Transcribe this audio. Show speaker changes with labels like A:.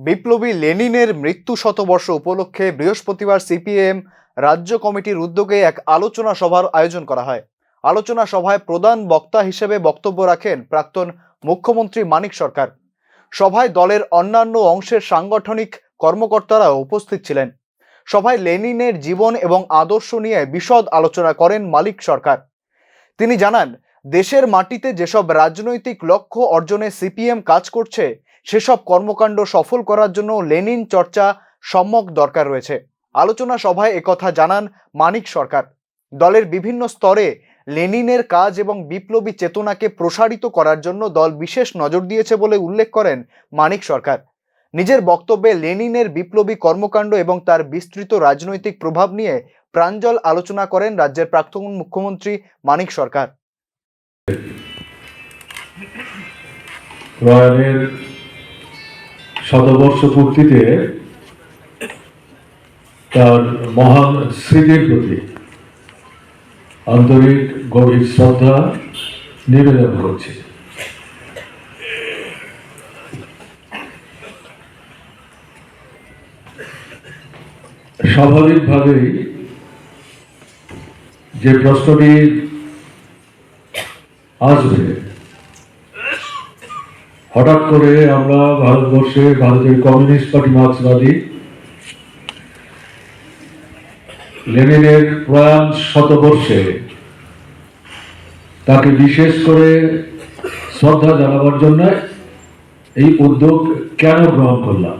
A: বিপ্লবী লেনিনের মৃত্যু শতবর্ষ উপলক্ষে বৃহস্পতিবার সিপিএম রাজ্য কমিটির উদ্যোগে এক আলোচনা সভার আয়োজন করা হয়। আলোচনা সভায় প্রধান বক্তা হিসেবে বক্তব্য রাখেন প্রাক্তন মুখ্যমন্ত্রী মানিক সরকার। সভায় দলের অন্যান্য অংশের সাংগঠনিক কর্মকর্তারাও উপস্থিত ছিলেন। সভায় লেনিনের জীবন এবং আদর্শ নিয়ে বিশদ আলোচনা করেন মানিক সরকার। তিনি জানান, দেশের মাটিতে যেসব রাজনৈতিক লক্ষ্য অর্জনে সিপিএম কাজ করছে সেসব কর্মকাণ্ড সফল করার জন্য লেনিন চর্চা সম্যক দরকার রয়েছে। আলোচনা সভায় একথা জানান মানিক সরকার। দলের বিভিন্ন স্তরে লেনিনের কাজ এবং বিপ্লবী চেতনাকে প্রসারিত করার জন্য দল বিশেষ নজর দিয়েছে বলে উল্লেখ করেন মানিক সরকার। নিজের বক্তব্যে লেনিনের বিপ্লবী কর্মকাণ্ড এবং তার বিস্তৃত রাজনৈতিক প্রভাব নিয়ে প্রাঞ্জল আলোচনা করেন রাজ্যের প্রাক্তন মুখ্যমন্ত্রী মানিক সরকার।
B: প্রয়াণের শতবর্ষ পূর্তিতে তার মহান স্মৃতির প্রতি আন্তরিক গভীর শ্রদ্ধা নিবেদন করছি। স্বাভাবিকভাবেই যে প্রশ্নটি আসবে, হঠাৎ করে আমরা ভারতবর্ষে ভারতের কমিউনিস্ট পার্টি মার্ক্সবাদী লেনিনের প্রয়াণ শতবর্ষে তাকে বিশেষ করে শ্রদ্ধা জানাবার জন্য এই উদ্যোগ কেন গ্রহণ করলাম।